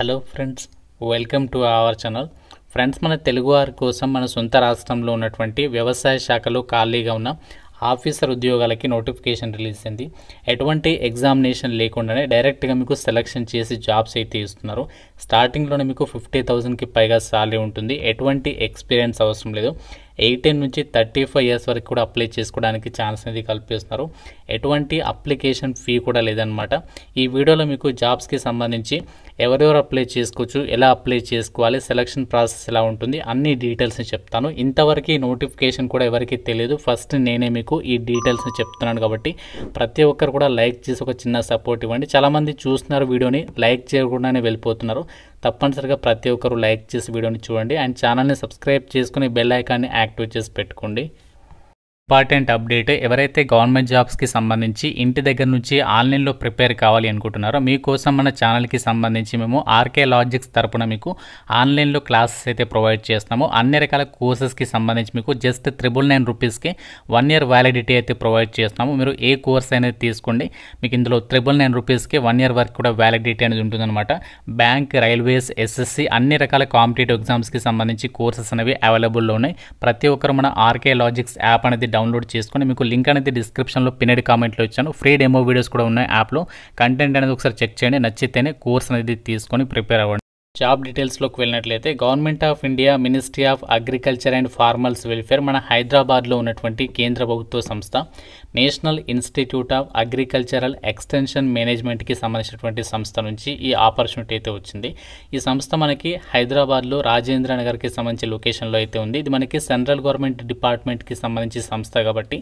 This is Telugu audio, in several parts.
Hello friends, welcome to our channel. Friends, మన తెలుగు వారి కోసం మన సొంత రాష్ట్రంలో ఉన్నటువంటి వ్యవసాయ శాఖలో ఖాళీగా ఉన్న ఆఫీసర్ ఉద్యోగాలకి నోటిఫికేషన్ రిలీజ్ అయింది. ఎటువంటి ఎగ్జామినేషన్ లేకుండానే డైరెక్ట్గా మీకు సెలెక్షన్ చేసి జాబ్స్ అయితే ఇస్తున్నారు. స్టార్టింగ్లోనే మీకు 50,000కి పైగా సాలరీ ఉంటుంది. ఎటువంటి ఎక్స్పీరియన్స్ అవసరం లేదు. 18 నుంచి 35 ఇయర్స్ వరకు కూడా అప్లై చేసుకోవడానికి ఛాన్స్ అనేది కల్పిస్తున్నారు. ఎటువంటి అప్లికేషన్ ఫీ కూడా లేదనమాట. ఈ వీడియోలో మీకు జాబ్స్కి సంబంధించి ఎవరెవరు అప్లై చేసుకోవచ్చు, ఎలా అప్లై చేసుకోవాలి, సెలక్షన్ ప్రాసెస్ ఎలా ఉంటుంది, అన్ని డీటెయిల్స్ని చెప్తాను. ఇంతవరకు ఈ నోటిఫికేషన్ కూడా ఎవరికి తెలియదు. ఫస్ట్ నేనే మీకు ఈ డీటెయిల్స్ని చెప్తున్నాను కాబట్టి ప్రతి ఒక్కరు కూడా లైక్ చేసి ఒక చిన్న సపోర్ట్ ఇవ్వండి. చాలామంది చూస్తున్నారు వీడియోని, లైక్ చేయకుండానే వెళ్ళిపోతున్నారు. తప్పనిసరిగా ప్రతి ఒక్కరు లైక్ చేసి వీడియోని చూడండి అండ్ ఛానల్ని సబ్స్క్రైబ్ చేసుకుని బెల్ ఐకాన్ని యాక్టివేట్ చేసి పెట్టుకోండి. ఇంపార్టెంట్ అప్డేట్, ఎవరైతే గవర్నమెంట్ జాబ్స్కి సంబంధించి ఇంటి దగ్గర నుంచి ఆన్లైన్లో ప్రిపేర్ కావాలి అనుకుంటున్నారో మీకోసం మన ఛానల్కి సంబంధించి మేము ఆర్కే లాజిక్స్ తరపున మీకు ఆన్లైన్లో క్లాసెస్ అయితే ప్రొవైడ్ చేస్తాము. అన్ని రకాల కోర్సెస్కి సంబంధించి మీకు జస్ట్ 999 రూపీస్కి 1 ఇయర్ వ్యాలిడిటీ అయితే ప్రొవైడ్ చేస్తాము. మీరు ఏ కోర్స్ అనేది తీసుకోండి, మీకు ఇందులో 999 రూపీస్కి 1 ఇయర్ వరకు కూడా వ్యాలిడిటీ అనేది ఉంటుందన్నమాట. బ్యాంక్, రైల్వేస్, ఎస్ఎస్సి అన్ని రకాల కాంపిటేటివ్ ఎగ్జామ్స్కి సంబంధించి కోర్సెస్ అనేవి అవైలబుల్లో ఉన్నాయి. ప్రతి ఒక్కరు మన ఆర్కే లాజిక్స్ యాప్ అనేది డౌన్లోడ్ చేసుకొని, మీకు లింక్ అనేది డిస్క్రిప్షన్లో పిన్నెడ్ కామెంట్లో ఇచ్చాను. ఫ్రీ డెమో వీడియోస్ కూడా ఉన్నాయి యాప్లో. కంటెంట్ అనేది ఒకసారి చెక్ చేయండి, నచ్చితేనే కోర్స్ అనేది తీసుకొని ప్రిపేర్ అవ్వండి. జాబ్ డీటెయిల్స్లోకి వెళ్ళినట్లయితే government of India ministry of agriculture and farmers welfare మన హైదరాబాద్లో ఉన్నటువంటి కేంద్ర ప్రభుత్వ సంస్థ national institute of agricultural extension మేనేజ్మెంట్కి సంబంధించినటువంటి సంస్థ నుంచి ఈ ఆపర్చునిటీ అయితే వచ్చింది. ఈ సంస్థ మనకి హైదరాబాద్లో రాజేంద్ర నగర్కి సంబంధించి లొకేషన్లో అయితే ఉంది. ఇది మనకి సెంట్రల్ గవర్నమెంట్ డిపార్ట్మెంట్కి సంబంధించి సంస్థ కాబట్టి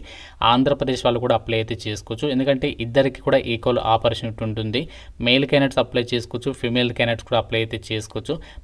ఆంధ్రప్రదేశ్ వాళ్ళు కూడా అప్లై అయితే చేసుకోవచ్చు. ఎందుకంటే ఇద్దరికి కూడా ఈక్వల్ ఆపర్చునిటీ ఉంటుంది. మేల్ క్యాండిడేట్స్ అప్లై చేసుకోవచ్చు, ఫీమేల్ క్యాండిడేట్స్ కూడా అప్లై అయితే చేసుకోవచ్చు.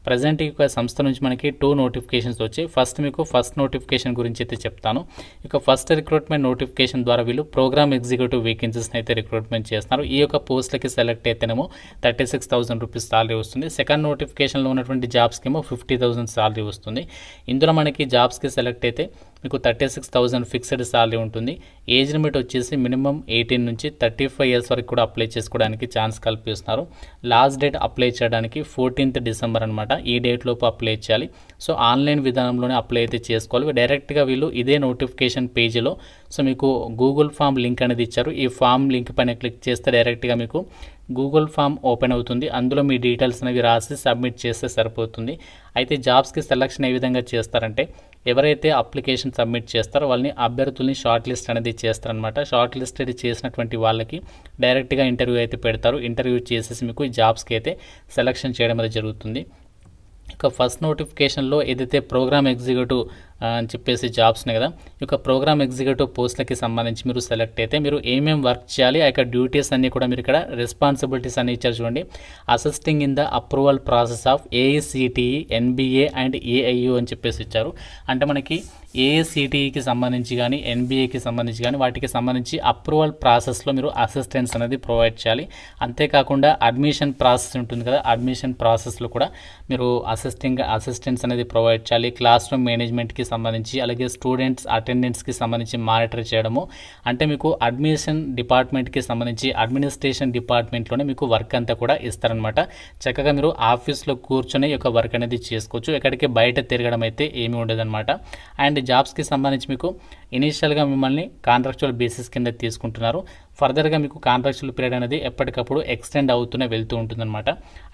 ప్రజెంట్ ఈ సంస్థ నుంచి మనకి 2 నోటిఫికేషన్స్ వచ్చాయి. ఫస్ట్ నోటిఫికేషన్ గురించి అయితే చెప్తాను. ఇక ఫస్ట్ రిక్రూట్మెంట్ నోటిఫికేషన్ ద్వారా వీళ్ళు ప్రోగ్రామ్ ఎగ్జిక్యూటివ్ వేకెన్సీస్ని అయితే రిక్రూట్మెంట్ చేస్తున్నారు. ఈ యొక్క పోస్ట్లకి సెలెక్ట్ అయితేనేమో 36,000 రూపీస్ సాలరీ వస్తుంది. సెకండ్ నోటిఫికేషన్లో ఉన్నటువంటి జాబ్స్కి ఏమో 50,000 సాలరీ వస్తుంది. ఇందులో మనకి జాబ్స్కి సెలెక్ట్ అయితే మీకు 36,000 ఫిక్స్డ్ సాలరీ ఉంటుంది. ఏజ్ లిమిట్ వచ్చేసి మినిమం 18 నుంచి 35 ఇయర్స్ వరకు కూడా అప్లై చేసుకోవడానికి ఛాన్స్ కల్పిస్తున్నారు. లాస్ట్ డేట్ అప్లై చేయడానికి 14th డిసెంబర్ అనమాట. ఈ డేట్ లోపు అప్లై చేయాలి. సో ఆన్లైన్ విధానంలోనే అప్లై అయితే చేసుకోవాలి. డైరెక్ట్గా వీళ్ళు ఇదే నోటిఫికేషన్ పేజీలో సో మీకు గూగుల్ ఫామ్ లింక్ అనేది ఇచ్చారు. ఈ ఫామ్ లింక్ పైన క్లిక్ చేస్తే డైరెక్ట్గా మీకు గూగుల్ ఫామ్ ఓపెన్ అవుతుంది. అందులో మీ డీటెయిల్స్ అనేవి రాసి సబ్మిట్ చేస్తే సరిపోతుంది. అయితే జాబ్స్కి సెలక్షన్ ఏ విధంగా చేస్తారంటే ఎవరైతే అప్లికేషన్ సబ్మిట్ చేస్తారో వాళ్ళని అభ్యర్థుల్ని షార్ట్ లిస్ట్ అనేది చేస్తారనమాట. షార్ట్ లిస్ట్ అనేది చేసినటువంటి వాళ్ళకి డైరెక్ట్గా ఇంటర్వ్యూ అయితే పెడతారు. ఇంటర్వ్యూ చేసేసి మీకు ఈ జాబ్స్కి అయితే సెలక్షన్ చేయడం అనేది జరుగుతుంది. ఇక ఫస్ట్ నోటిఫికేషన్లో ఏదైతే ప్రోగ్రామ్ ఎగ్జిక్యూటివ్ అని చెప్పేసి జాబ్స్ ఉన్నాయి కదా, ఈ యొక్క ప్రోగ్రామ్ ఎగ్జిక్యూటివ్ పోస్ట్లకి సంబంధించి మీరు సెలెక్ట్ అయితే మీరు ఏమేమి వర్క్ చేయాలి, ఆ యొక్క డ్యూటీస్ అన్నీ కూడా మీరు ఇక్కడ రెస్పాన్సిబిలిటీస్ అన్ని ఇచ్చారు చూడండి. Assisting in the approval process of AICTE, NBA and AIU అని చెప్పేసి ఇచ్చారు. అంటే మనకి ఏఐసిటిఈకి సంబంధించి కానీ ఎన్బిఏకి సంబంధించి కానీ వాటికి సంబంధించి అప్రూవల్ ప్రాసెస్లో మీరు అసిస్టెన్స్ అనేది ప్రొవైడ్ చేయాలి. అంతేకాకుండా అడ్మిషన్ ప్రాసెస్ ఉంటుంది కదా, అడ్మిషన్ ప్రాసెస్లో కూడా మీరు అసిస్టెన్స్ అనేది ప్రొవైడ్ చేయాలి. క్లాస్ రూమ్ మేనేజ్మెంట్కి సంబంధించి అలాగే స్టూడెంట్స్ అటెండెన్స్కి సంబంధించి మానిటర్ చేయడము. అంటే మీకు అడ్మిషన్ డిపార్ట్మెంట్కి సంబంధించి అడ్మినిస్ట్రేషన్ డిపార్ట్మెంట్లోనే మీకు వర్క్ అంతా కూడా ఇస్తారనమాట. చక్కగా మీరు ఆఫీస్లో కూర్చొని ఈ యొక్క వర్క్ అనేది చేసుకోవచ్చు. ఎక్కడికి బయట తిరగడం అయితే ఏమీ ఉండదన్నమాట. అండ్ జాబ్స్కి సంబంధించి మీకు ఇనీషియల్గా మిమ్మల్ని కాంట్రాక్చువల్ బేసిస్ కింద తీసుకుంటున్నారు. ఫర్దర్గా మీకు కాంట్రాక్చువల్ పీరియడ్ అనేది ఎప్పటికప్పుడు ఎక్స్టెండ్ అవుతూనే వెళ్తూ ఉంటుందన్నమాట.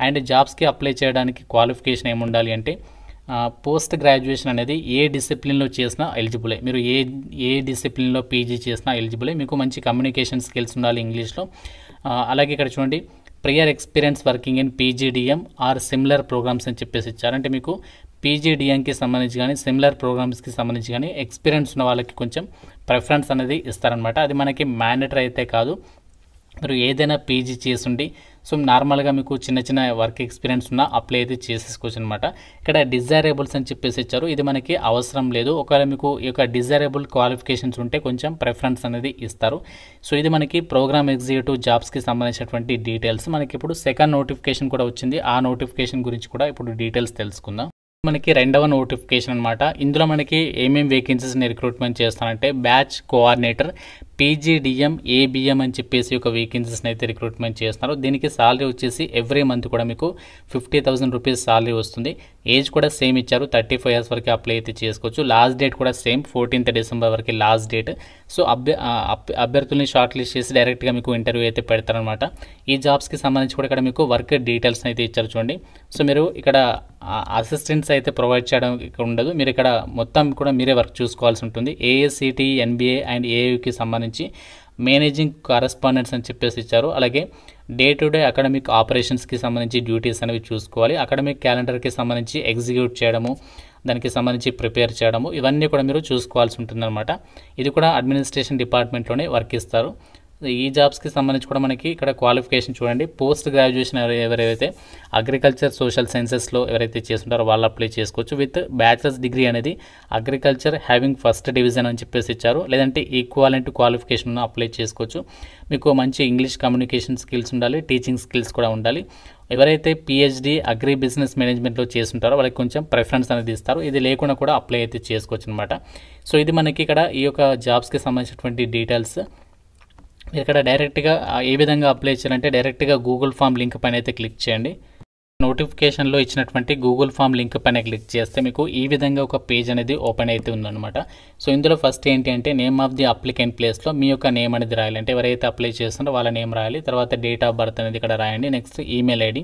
అండ్ జాబ్స్కి అప్లై చేయడానికి క్వాలిఫికేషన్ ఏముండాలి అంటే పోస్ట్ గ్రాడ్యుయేషన్ అనేది ఏ డిసిప్లిన్లో చేసినా ఎలిజిబులే. మీరు ఏ డిసిప్లిన్లో పీజీ చేసినా ఎలిజిబులే. మీకు మంచి కమ్యూనికేషన్ స్కిల్స్ ఉండాలి ఇంగ్లీష్లో. అలాగే ఇక్కడ చూడండి, prior experience working in PGDM or similar programs అని చెప్పేసి ఇచ్చారు. అంటే మీకు పీజీడిఎంకి సంబంధించి కానీ సిమిలర్ ప్రోగ్రామ్స్కి సంబంధించి కానీ ఎక్స్పీరియన్స్ ఉన్న వాళ్ళకి కొంచెం ప్రిఫరెన్స్ అనేది ఇస్తారనమాట. అది మనకి మ్యాండేటరీ అయితే కాదు. మీరు ఏదైనా పీజీ చేసుండి సో నార్మల్గా మీకు చిన్న చిన్న వర్క్ ఎక్స్పీరియన్స్ ఉన్న అప్లై అయితే చేసేసుకోవచ్చు అనమాట. ఇక్కడ డిజైరబుల్స్ అని చెప్పేసి ఇచ్చారు. ఇది మనకి అవసరం లేదు. ఒకవేళ మీకు ఈ యొక్క డిజైరబుల్ క్వాలిఫికేషన్స్ ఉంటే కొంచెం ప్రిఫరెన్స్ అనేది ఇస్తారు. సో ఇది మనకి ప్రోగ్రామ్ ఎగ్జిక్యూటివ్ జాబ్స్కి సంబంధించినటువంటి డీటెయిల్స్. మనకి ఇప్పుడు సెకండ్ నోటిఫికేషన్ కూడా వచ్చింది. ఆ నోటిఫికేషన్ గురించి కూడా ఇప్పుడు డీటెయిల్స్ తెలుసుకుందాం. మనకి రెండవ నోటిఫికేషన్ అనమాట. ఇందులో మనకి ఏమేమి వేకెన్సీస్ని రిక్రూట్మెంట్ చేస్తానంటే బ్యాచ్ కోఆర్డినేటర్, పీజీడిఎం ఏబిఎం అని చెప్పేసి ఒక వేకెన్సీస్ని అయితే రిక్రూట్మెంట్ చేస్తున్నారు. దీనికి సాలరీ వచ్చేసి ఎవ్రీ మంత్ కూడా మీకు 50,000 రూపీస్ సాలరీ వస్తుంది. ఏజ్ కూడా సేమ్ ఇచ్చారు, 35 ఇయర్స్ వరకు అప్లై అయితే చేసుకోవచ్చు. లాస్ట్ డేట్ కూడా సేమ్ 14th డిసెంబర్ వరకు లాస్ట్ డేట్. సో అభ్యర్థుల్ని షార్ట్ లిస్ట్ చేసి డైరెక్ట్గా మీకు ఇంటర్వ్యూ అయితే పెడతారనమాట. ఈ జాబ్స్కి సంబంధించి కూడా ఇక్కడ మీకు వర్క్ డీటెయిల్స్ అయితే ఇచ్చారు చూడండి. సో మీరు ఇక్కడ అసిస్టెంట్స్ అయితే ప్రొవైడ్ చేయడం ఇక్కడ ఉండదు, మీరు ఇక్కడ మొత్తం కూడా మీరే వర్క్ చూసుకోవాల్సి ఉంటుంది. ఏఎస్సిటి, ఎన్బిఏ అండ్ ఏయుకి సంబంధించి మేనేజింగ్ కరెస్పాండెంట్స్ అని చెప్పేసి ఇచ్చారు. అలాగే డే టు డే అకాడమిక్ ఆపరేషన్స్కి సంబంధించి డ్యూటీస్ అనేవి చూసుకోవాలి. అకాడమిక్ క్యాలెండర్కి సంబంధించి ఎగ్జిక్యూట్ చేయడము, దానికి సంబంధించి ప్రిపేర్ చేయడము, ఇవన్నీ కూడా మీరు చూసుకోవాల్సి ఉంటుందన్నమాట. ఇది కూడా అడ్మినిస్ట్రేషన్ డిపార్ట్మెంట్లోనే వర్క్ ఇస్తారు. ఈ జాబ్స్కి సంబంధించి కూడా మనకి ఇక్కడ క్వాలిఫికేషన్ చూడండి. పోస్ట్ గ్రాడ్యుయేషన్ ఎవరైతే అగ్రికల్చర్ సోషల్ సైన్సెస్లో ఎవరైతే చేస్తుంటారో వాళ్ళు అప్లై చేసుకోవచ్చు. విత్ బ్యాచిలర్స్ డిగ్రీ అనేది అగ్రికల్చర్ హ్యావింగ్ ఫస్ట్ డివిజన్ అని చెప్పేసి ఇచ్చారు. లేదంటే ఈక్వాలెంట్ క్వాలిఫికేషన్ అప్లై చేసుకోవచ్చు. మీకు మంచి ఇంగ్లీష్ కమ్యూనికేషన్ స్కిల్స్ ఉండాలి, టీచింగ్ స్కిల్స్ కూడా ఉండాలి. ఎవరైతే పిహెచ్డి అగ్రి బిజినెస్ మేనేజ్మెంట్లో చేస్తుంటారో వాళ్ళకి కొంచెం ప్రిఫరెన్స్ అనేది ఇస్తారు. ఇది లేకుండా కూడా అప్లై అయితే చేసుకోవచ్చు అనమాట. సో ఇది మనకి ఇక్కడ ఈ యొక్క జాబ్స్కి సంబంధించినటువంటి డీటెయిల్స్. ఇక్కడ డైరెక్ట్గా ఏ విధంగా అప్లై చేయాలంటే డైరెక్ట్గా గూగుల్ ఫామ్ లింక్ పైన అయితే క్లిక్ చేయండి. నోటిఫికేషన్లో ఇచ్చినటువంటి గూగుల్ ఫామ్ లింక్ పైన క్లిక్ చేస్తే మీకు ఈ విధంగా ఒక పేజ్ అనేది ఓపెన్ అయితే ఉందన్నమాట. సో ఇందులో ఫస్ట్ ఏంటి అంటే నేమ్ ఆఫ్ ది అప్లికెంట్ ప్లేస్లో మీ యొక్క నేమ్ అనేది రాయాలి. అంటే ఎవరైతే అప్లై చేస్తున్నారో వాళ్ళ నేమ్ రాయాలి. తర్వాత డేట్ ఆఫ్ బర్త్ అనేది ఇక్కడ రాయండి. Next email ID.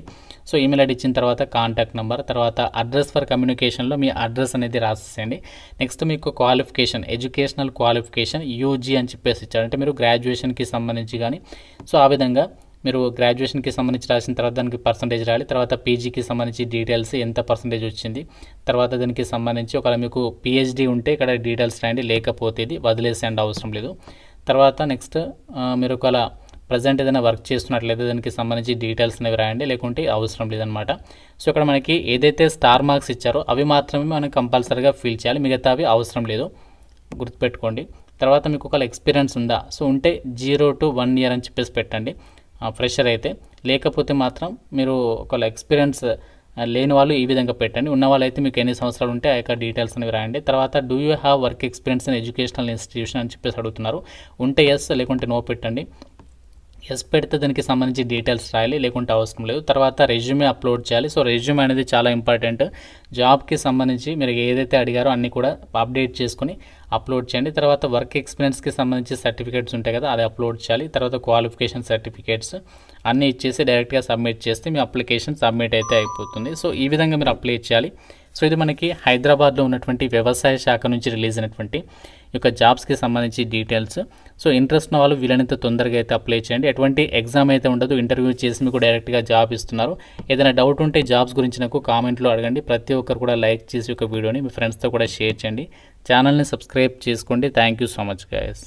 So email ID ఇచ్చిన తర్వాత కాంటాక్ట్ నెంబర్, తర్వాత అడ్రస్ ఫర్ కమ్యూనికేషన్లో మీ అడ్రస్ అనేది రాసేయండి. నెక్స్ట్ మీకు క్వాలిఫికేషన్, ఎడ్యుకేషనల్ క్వాలిఫికేషన్ యూజీ అని చెప్పేసి ఇచ్చారు. అంటే మీరు గ్రాడ్యుయేషన్కి సంబంధించి కానీ సో ఆ విధంగా మీరు గ్రాడ్యుయేషన్కి సంబంధించి రాసిన తర్వాత దానికి పర్సంటేజ్ రాయాలి. తర్వాత పీజీకి సంబంధించి డీటెయిల్స్ ఎంత పర్సంటేజ్ వచ్చింది, తర్వాత దానికి సంబంధించి ఒకవేళ మీకు పిహెచ్డి ఉంటే ఇక్కడ డీటెయిల్స్ రాయండి, లేకపోతే ఇది వదిలేసేయండి, అవసరం లేదు. తర్వాత నెక్స్ట్ మీరు ఒకవేళ ప్రజెంట్ ఏదైనా వర్క్ చేస్తున్నట్లయితే దానికి సంబంధించి డీటెయిల్స్ అనేవి రాయండి, లేకుంటే అవసరం లేదనమాట. సో ఇక్కడ మనకి ఏదైతే స్టార్ మార్క్స్ ఇచ్చారో అవి మాత్రమే మనం కంపల్సరీగా ఫిల్ చేయాలి, మిగతావి అవసరం లేదు, గుర్తుపెట్టుకోండి. తర్వాత మీకు ఒకవేళ ఎక్స్పీరియన్స్ ఉందా, సో ఉంటే 0 to 1 year అని చెప్పేసి పెట్టండి ఫ్రెషర్ అయితే. లేకపోతే మాత్రం మీరు ఒకవేళ ఎక్స్పీరియన్స్ లేని వాళ్ళు ఈ విధంగా పెట్టండి. ఉన్న వాళ్ళు అయితే మీకు ఎన్ని సంవత్సరాలు ఉంటే ఆ యొక్క డీటెయిల్స్ అనేవి రాయండి. తర్వాత do you have work experience in educational institution అని చెప్పేసి అడుగుతున్నారు. ఉంటే ఎస్, లేకుంటే నో పెట్టండి. ఎస్ పెడితే దానికి సంబంధించి డీటెయిల్స్ రాయాలి, లేకుంటే అవసరం లేదు. తర్వాత రెజ్యూమే అప్లోడ్ చేయాలి. సో రెజ్యూమే అనేది చాలా ఇంపార్టెంట్. జాబ్కి సంబంధించి మీరు ఏదైతే అడిగారో అన్నీ కూడా అప్డేట్ చేసుకుని అప్లోడ్ చేయండి. తర్వాత వర్క్ ఎక్స్పీరియన్స్కి సంబంధించి సర్టిఫికేట్స్ ఉంటాయి కదా, అది అప్లోడ్ చేయాలి. తర్వాత క్వాలిఫికేషన్ సర్టిఫికేట్స్ అన్నీ ఇచ్చేసి డైరెక్ట్గా సబ్మిట్ చేస్తే మీ అప్లికేషన్ సబ్మిట్ అయితే అయిపోతుంది. సో ఈ విధంగా మీరు అప్లై చేయాలి. సో ఇది మనకి హైదరాబాద్లో ఉన్నటువంటి వ్యవసాయ శాఖ నుంచి రిలీజ్ అయినటువంటి ఈ యొక్క జాబ్స్కి సంబంధించి డీటెయిల్స్. సో ఇంట్రెస్ట్ ఉన్న వాళ్ళు వీలైనంత తొందరగా అయితే అప్లై చేయండి. ఎటువంటి ఎగ్జామ్ అయితే ఉండదు, ఇంటర్వ్యూ చేసి మీకు డైరెక్ట్గా జాబ్ ఇస్తున్నారు. ఏదైనా డౌట్ ఉంటే జాబ్స్ గురించి నాకు కామెంట్లో అడగండి. ప్రతి ఒక్కరు కూడా లైక్ చేసి ఒక వీడియోని మీ ఫ్రెండ్స్తో కూడా షేర్ చేయండి. ఛానల్ని సబ్స్క్రైబ్ చేసుకోండి. Thank you so much guys.